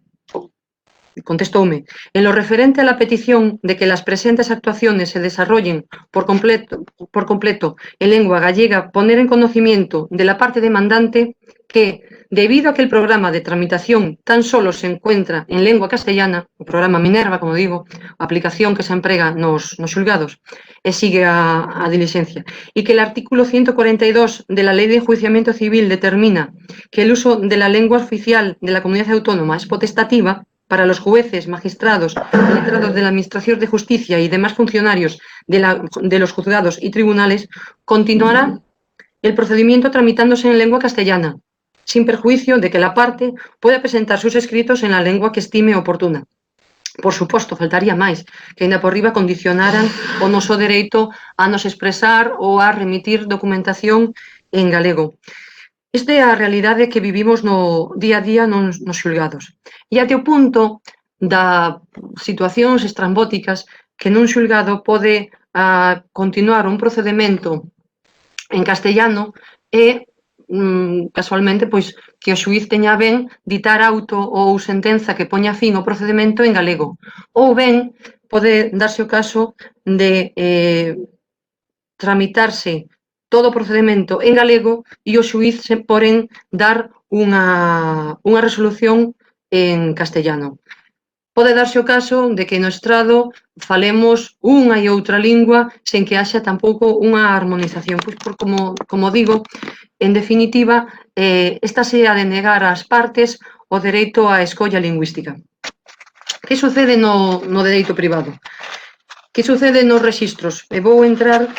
contestoume, en lo referente a la petición de que las presentes actuaciones se desarrollen por completo en lengua gallega, poner en conocimiento de la parte demandante que, debido a que el programa de tramitación tan solo se encuentra en lengua castellana, o programa Minerva, como digo, a aplicación que se emprega nos xulgados, e sigue a dilixencia, e que el artículo 142 de la Ley de Enjuiciamiento Civil determina que el uso de la lengua oficial de la comunidad autónoma es potestativa para los jueces, magistrados, letrados de la Administración de Justicia y demás funcionarios de los juzgados y tribunales, continuará el procedimiento tramitándose en lengua castellana, sin perjuicio de que la parte pueda presentar sus escritos en la lengua que estime oportuna. Por suposto, faltaría máis, que ainda por riba condicionaran o noso dereito a nos expresar ou a remitir documentación en galego. Esta é a realidade que vivimos no día a día nos xulgados. E até o punto da situacións estrambóticas que nun xulgado pode continuar un procedimento en castellano e casualmente, pois, que o xuiz teña ben ditar auto ou sentenza que poña fin ao procedimento en galego. Ou ben, pode darse o caso de tramitarse todo o procedimento en galego e o xuiz, porén, dar unha resolución en castellano. Pode darse o caso de que no estrado falemos unha e outra lingua sen que haxa tampouco unha harmonización. Pois, como digo, en definitiva, esta se ha de negar ás partes o dereito á escolla lingüística. Que sucede no dereito privado? Que sucede nos rexistros? E vou entrar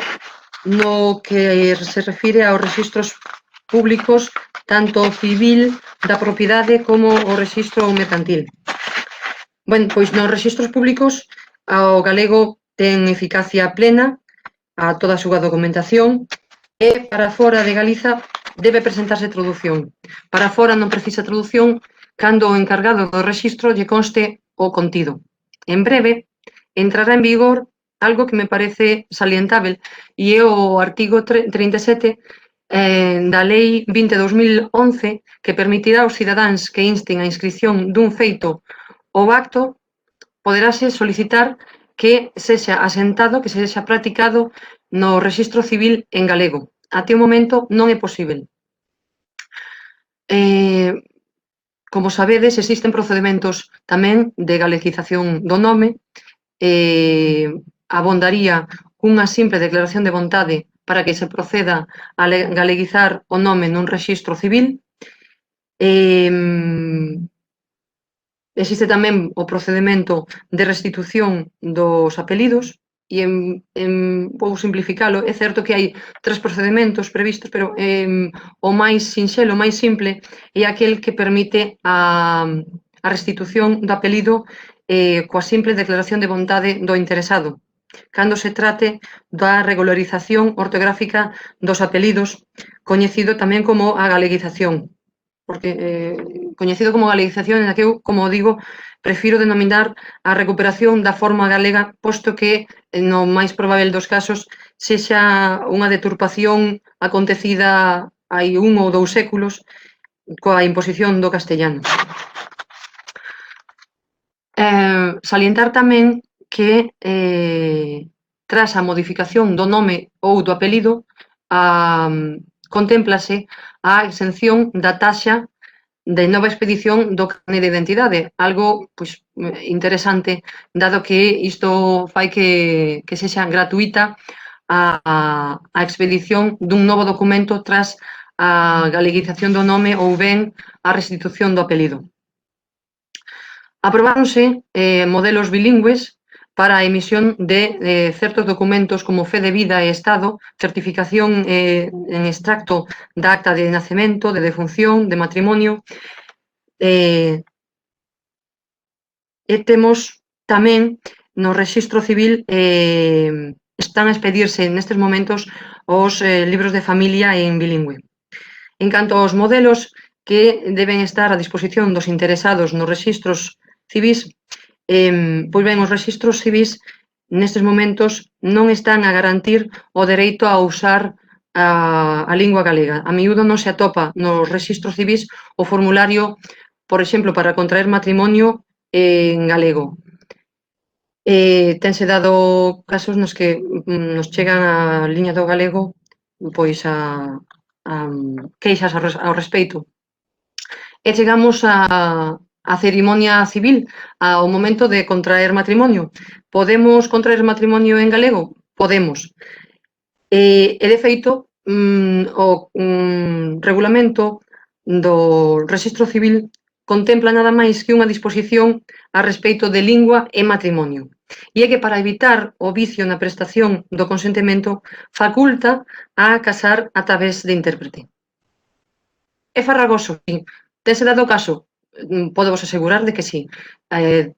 no que se refire aos rexistros públicos, tanto o civil da propiedade como o rexistro mercantil. Ben, pois nos rexistros públicos o galego ten eficacia plena a toda a súa documentación e para fora de Galiza debe presentarse traducción. Para fora non precisa traducción cando o encargado do rexistro lle conste o contido. En breve entrará en vigor algo que me parece salientável e é o artigo 37 da Lei 20/2011 que permitirá aos cidadáns que insten a inscripción dun feito ou acto poderase solicitar que sexa asentado, que sexa practicado no rexistro civil en galego. Até o momento non é posível. Como sabedes, existen procedimentos tamén de galeguización do nome. Abondaría unha simple declaración de vontade para que se proceda a galeguizar o nome nun rexistro civil. Existe tamén o procedimento de restitución dos apelidos e vou simplificalo, é certo que hai 3 procedimentos previstos, pero o máis sinxelo, o máis simple é aquel que permite a restitución do apelido coa simple declaración de vontade do interesado, cando se trate da regularización ortográfica dos apelidos, coñecido tamén como a galeguización. Porque coñecido como galeguización, en que eu, como digo, prefiro denominar a recuperación da forma galega, posto que, no máis probable dos casos, sexa unha deturpación acontecida hai 1 ou 2 séculos coa imposición do castellano. Salientar tamén que, tras a modificación do nome ou do apelido, contémplase a exención da taxa de nova expedición do carné de identidade, algo interesante, dado que isto fai que sexa gratuita a expedición dun novo documento tras a galeguización do nome ou ben a restitución do apelido. Aprobáronse modelos bilingües para a emisión de certos documentos como fe de vida e estado, certificación en extracto da acta de nacemento, de defunción, de matrimonio. E temos tamén no rexistro civil están a expedirse nestes momentos os libros de familia en bilingüe. En canto aos modelos que deben estar a disposición dos interesados nos rexistros civís, pois ben, os rexistros civís nestes momentos non están a garantir o dereito a usar a lingua galega. A miúdo non se atopa nos rexistros civís o formulario, por exemplo, para contraer matrimonio en galego. Tense dado casos nos que nos chegan a liña do galego pois a queixas ao respecto. E chegamos a cerimonia civil, ao momento de contraer matrimonio. Podemos contraer matrimonio en galego? Podemos. E de feito, o regulamento do Rexistro Civil contempla nada máis que unha disposición a respecto de lingua e matrimonio. E é que para evitar o vicio na prestación do consentimento faculta a casar a través de intérprete. É farragoso, sí. Tense dado caso? Podevos asegurar de que sí.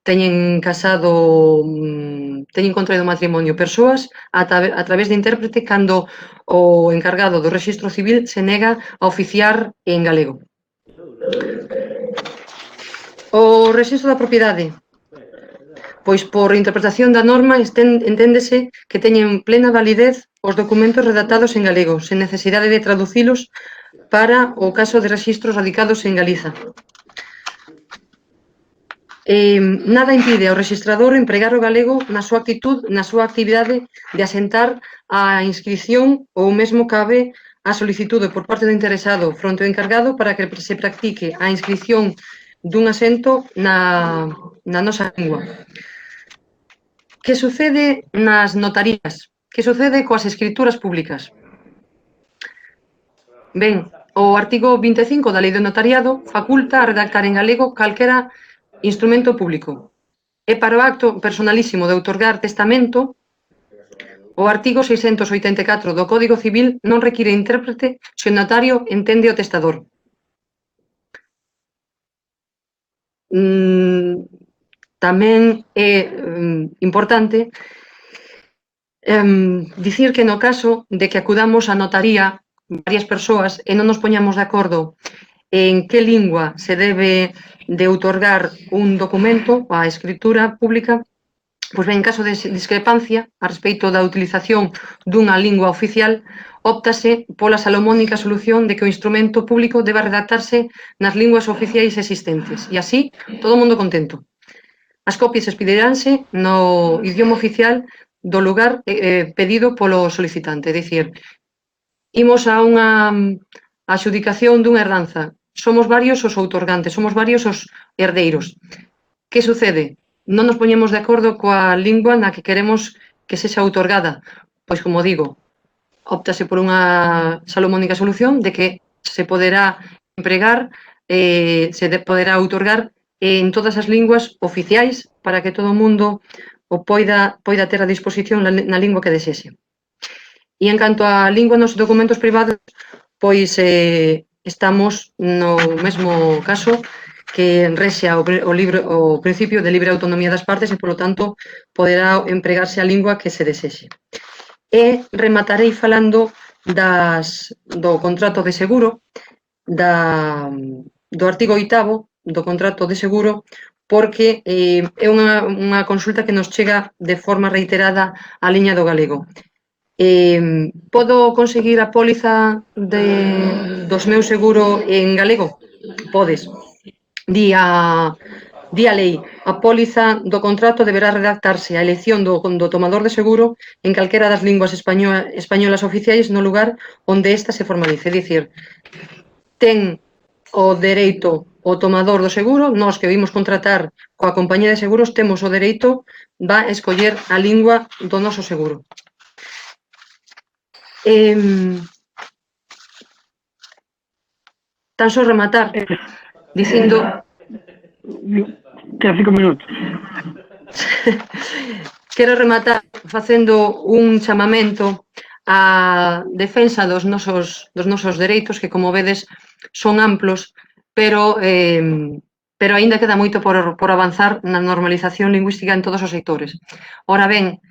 Teñen casado, teñen contraído matrimonio persoas a través de intérprete cando o encargado do Rexistro Civil se nega a oficiar en galego. O rexistro da propiedade. Pois por interpretación da norma enténdese que teñen plena validez os documentos redactados en galego, sen necesidade de traducilos para o caso de rexistros radicados en Galiza. Nada impide ao rexistrador empregar o galego na súa actividade de asentar a inscrición ou mesmo cabe a solicitude por parte do interesado fronte ao encargado para que se practique a inscrición dun asento na nosa lingua. Que sucede nas notarías? Que sucede coas escrituras públicas? Ben, o artigo 25 da Lei do Notariado faculta a redactar en galego calquera instrumento público. E para o acto personalísimo de outorgar testamento, o artigo 684 do Código Civil non require intérprete se o notario entende o testador. Tamén é importante dicir que no caso de que acudamos á notaría varias persoas e non nos poñamos de acordo en que lingua se debe de outorgar un documento, a escritura pública, pois ben, en caso de discrepancia a respecto da utilización dunha lingua oficial, óptase pola salomónica solución de que o instrumento público deba redactarse nas linguas oficiais existentes. E así, todo o mundo contento. As copias expediránse no idioma oficial do lugar pedido polo solicitante. É dicir, imos a unha adxudicación dunha herdanza. Somos varios os outorgantes, somos varios os herdeiros. Que sucede? Non nos poñemos de acordo coa lingua na que queremos que sexa outorgada. Pois, como digo, óptase por unha salomónica solución de que se poderá empregar, se poderá outorgar en todas as linguas oficiais para que todo o mundo o poida ter a disposición na lingua que desexe. E en canto á lingua nos documentos privados, pois estamos no mesmo caso que enrexea o principio de libre autonomía das partes e, polo tanto, poderá empregarse a lingua que se desexe. E rematarei falando do contrato de seguro, do artigo 8º do contrato de seguro, porque é unha consulta que nos chega de forma reiterada á liña do galego. Podo conseguir a póliza dos meus seguro en galego? Podes. Di a lei, a póliza do contrato deberá redactarse a elección do tomador de seguro en calquera das linguas españolas oficiais no lugar onde esta se formalice. É dicir, ten o dereito o tomador do seguro, nós que vimos contratar coa compañía de seguros temos o dereito a escoller a lingua do noso seguro. Tan só rematar dicindo... Queda 5 minutos. Quero rematar facendo un chamamento á defensa dos nosos dereitos, que, como vedes, son amplos, pero aínda queda moito por avanzar na normalización lingüística en todos os sectores. Ora ben,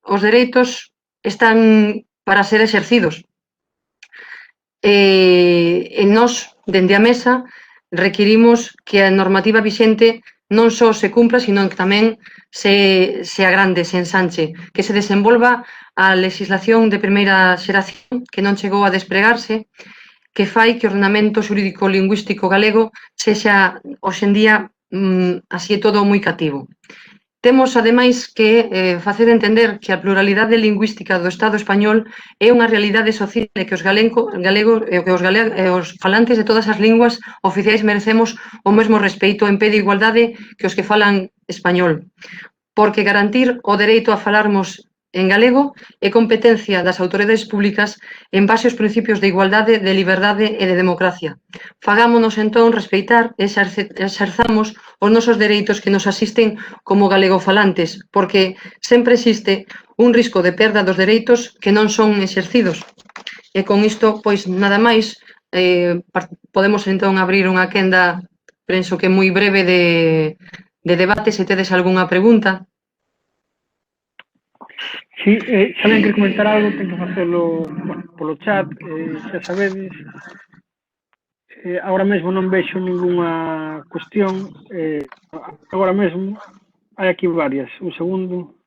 os dereitos están para ser exercidos. E nós, dende a mesa, requirimos que a normativa vixente non só se cumpra, sino que tamén se agrande, se ensanche, que se desenvolva a legislación de primeira xeración que non chegou a despregarse, que fai que o ordenamento xurídico lingüístico galego sexa, hoxendía, así é todo moi cativo. Temos, ademais, que facer entender que a pluralidade lingüística do Estado español é unha realidade social e que os falantes de todas as linguas oficiais merecemos o mesmo respeito en pé de igualdade que os que falan español, porque garantir o dereito a falarmos en galego é competencia das autoridades públicas en base aos principios de igualdade, de liberdade e de democracia. Fagámonos, entón, respeitar e exerzamos os nosos dereitos que nos asisten como galegofalantes, porque sempre existe un risco de perda dos dereitos que non son exercidos. E con isto, pois, nada máis, podemos entón abrir unha quenda, penso que moi breve de debate, se tedes algunha pregunta. Si, se alguén quer comentar algo, ten que facelo, bueno, polo chat, xa sabedes. Agora mesmo non vexo ningunha cuestión, agora mesmo hai aquí varias. Un segundo.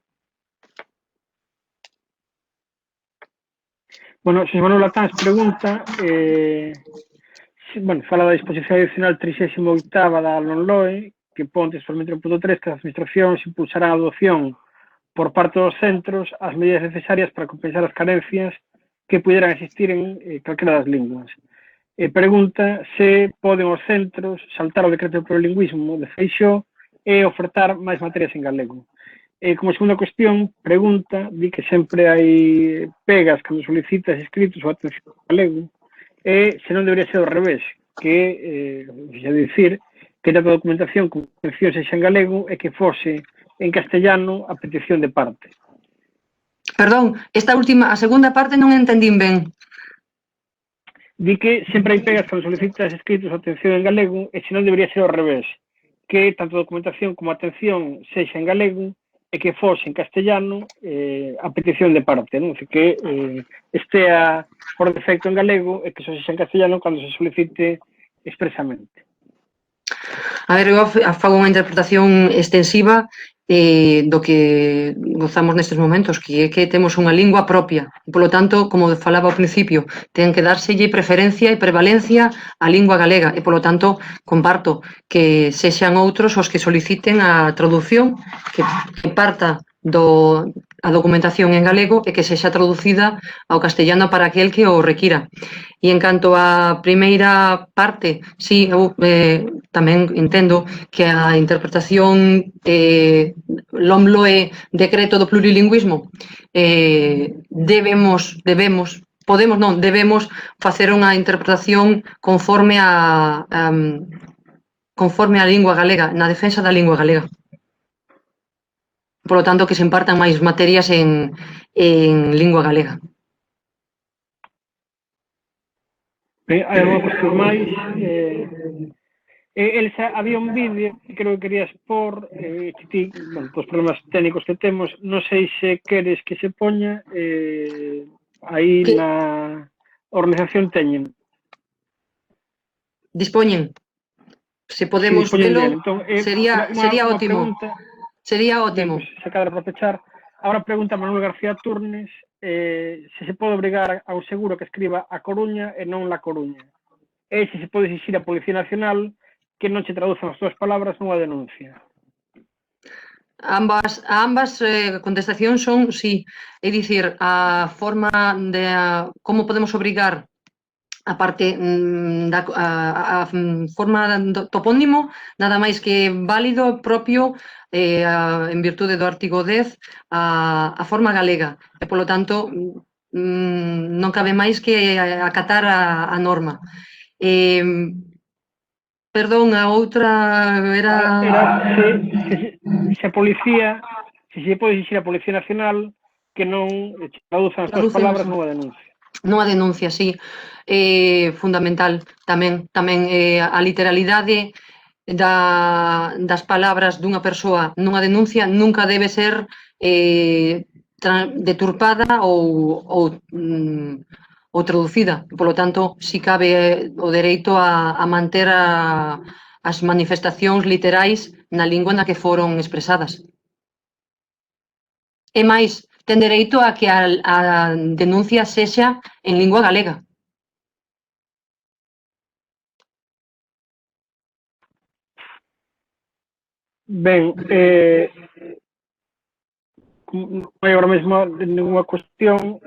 Bueno, Xosé Manuel Latáns pregunta, bueno, fala da disposición adicional 38ª da LONLOE, que pon textualmente no punto 3 que as administracións impulsarán a adopción por parte dos centros as medidas necesarias para compensar as carencias que puderan existir en calquera das linguas. Pregunta se poden os centros saltar o decreto de plurilingüismo de Feixóo e ofertar máis materias en galego. Como segunda cuestión, pregunta, di que sempre hai pegas cando solicitas escritos ou atención en galego, e se non debería ser ao revés, que, xa dicir, que tanta documentación con atención sexa en galego e que fose en castellano a petición de parte. Perdón, a segunda parte non entendín ben. Di que sempre hai pegas cando solicitas escritos ou atención en galego e se non debería ser ao revés, que tanto documentación como atención sexa en galego e que fose en castellano a petición de parte, non? Que estea por defecto en galego e que só sexa en castellano cando se solicite expresamente. A ver, eu fago unha interpretación extensiva do que gozamos nestes momentos, que é que temos unha lingua propia. Polo tanto, como falaba ao principio, ten que dárselle preferencia e prevalencia á lingua galega e, polo tanto, comparto que sexan outros os que soliciten a traducción que parta a documentación en galego e que sexa traducida ao castellano para aquel que o requira. E en canto á primeira parte, sí, eu tamén entendo que a interpretación LOMLOE decreto do plurilingüismo debemos facer unha interpretación conforme a lingua galega, na defensa da lingua galega. Por lo tanto, que se impartan máis materias en lingua galega. Hai unha cuestión máis. Elsa, había un vídeo que creo que querías por bueno, os problemas técnicos que temos, non sei se queres que se poña aí na organización teñen. Dispoñen. Se podemos velo, entón, sería ótimo. Sería ótimo. Pues, se cadra para pechar. Ahora pregunta Manuel García Turnes se pode obrigar ao seguro que escriba A Coruña e non La Coruña. E se pode exixir a Policía Nacional que non se traduzan as túas palabras nunha denuncia. Ambas contestacións son sí. É dicir, a forma de como podemos obrigar a parte a forma do topónimo, nada máis que válido propio en virtude do artigo 10 a forma galega e, polo tanto, non cabe máis que acatar a norma. Perdón, a outra era se a policía, se pode exigir a Policía Nacional que non traduzan as túas palabras nunha denuncia. Nunha denuncia, sí. Fundamental tamén a literalidade das palabras dunha persoa nunha denuncia nunca debe ser deturpada ou traducida. Polo tanto, si cabe o dereito a manter as manifestacións literais na lingua na que foron expresadas. E máis, ten dereito a que a denuncia sexa en lingua galega. Ben, non hai agora mesmo ninguna cuestión,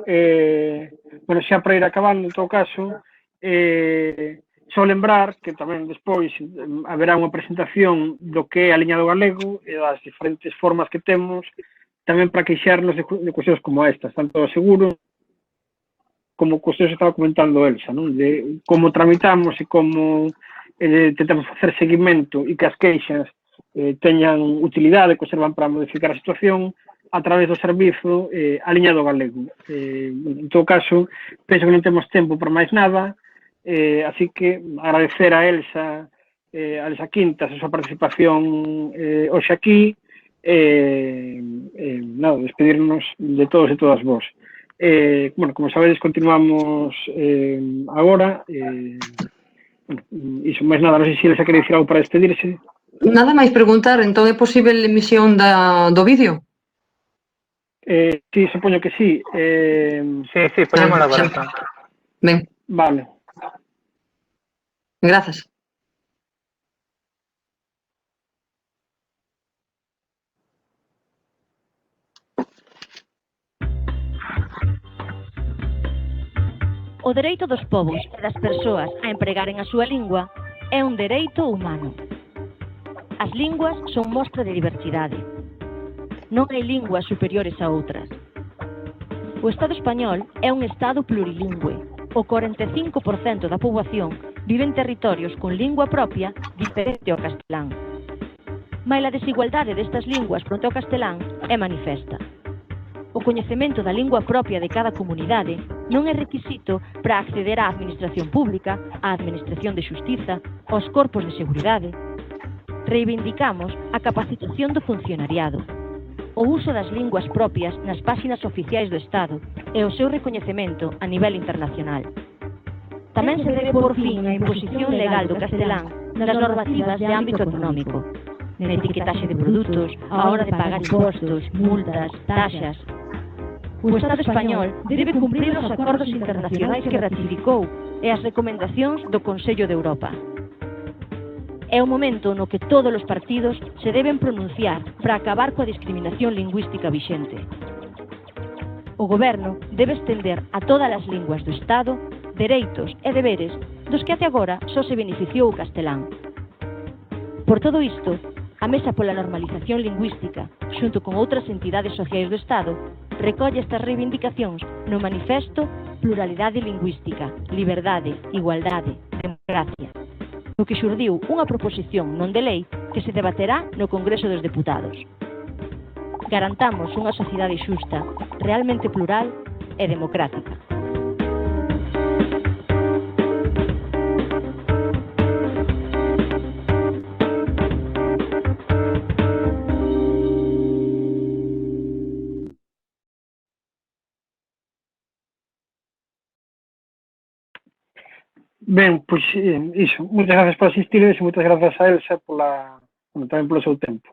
bueno, xa para ir acabando, en todo caso, só lembrar que tamén despois haberá unha presentación do que é a liña do galego e das diferentes formas que temos tamén para queixarnos de cuestións como estas, tanto seguro como cuestións que estaba comentando Elsa, non? De como tramitamos e como tentamos facer seguimento e que as queixas teñan utilidade, que servan para modificar a situación a través do servizo a liña do galego. En todo caso, penso que non temos tempo para máis nada, así que agradecer a Elsa Quintas a súa participación hoxe aquí, nada, despedirnos de todos e todas vos. Bueno, como sabedes, continuamos agora, iso máis nada, non sei se Elsa quere dicir algo para despedirse. Nada máis preguntar, entón é posible a emisión do vídeo? Sí, supoño que sí. Sí, poñémosla agora. Ben. Vale. Grazas. O dereito dos povos e das persoas a empregaren a súa lingua é un dereito humano. As linguas son mostra de diversidade. Non hai linguas superiores a outras. O Estado español é un Estado plurilingüe. O 45% da poboación vive en territorios con lingua propia diferente ao castelán. Mais a desigualdade destas linguas fronte ao castelán é manifesta. O coñecemento da lingua propia de cada comunidade non é requisito para acceder á administración pública, á administración de xustiza, aos corpos de seguridade. Reivindicamos a capacitación do funcionariado, o uso das linguas propias nas páxinas oficiais do Estado e o seu recoñecemento a nivel internacional. Tamén se debe por fin a imposición legal do castelán nas normativas de ámbito económico, na etiquetaxe de produtos, a hora de pagar impostos, multas, taxas. O Estado español debe cumprir os acordos internacionais que ratificou e as recomendacións do Consello de Europa. É o momento no que todos os partidos se deben pronunciar para acabar coa discriminación lingüística vixente. O Goberno debe estender a todas as linguas do Estado dereitos e deberes dos que até agora só se beneficiou o castelán. Por todo isto, a Mesa pola Normalización Lingüística, xunto con outras entidades sociais do Estado, recolle estas reivindicacións no manifesto Pluralidade Lingüística, Liberdade, Igualdade, Democracia, no que xurdiu unha proposición non de lei que se debaterá no Congreso dos Deputados. Garantamos unha sociedade xusta, realmente plural e democrática. Ben, pois iso, moitas grazas por asistir e moitas grazas a Elsa tamén polo seu tempo.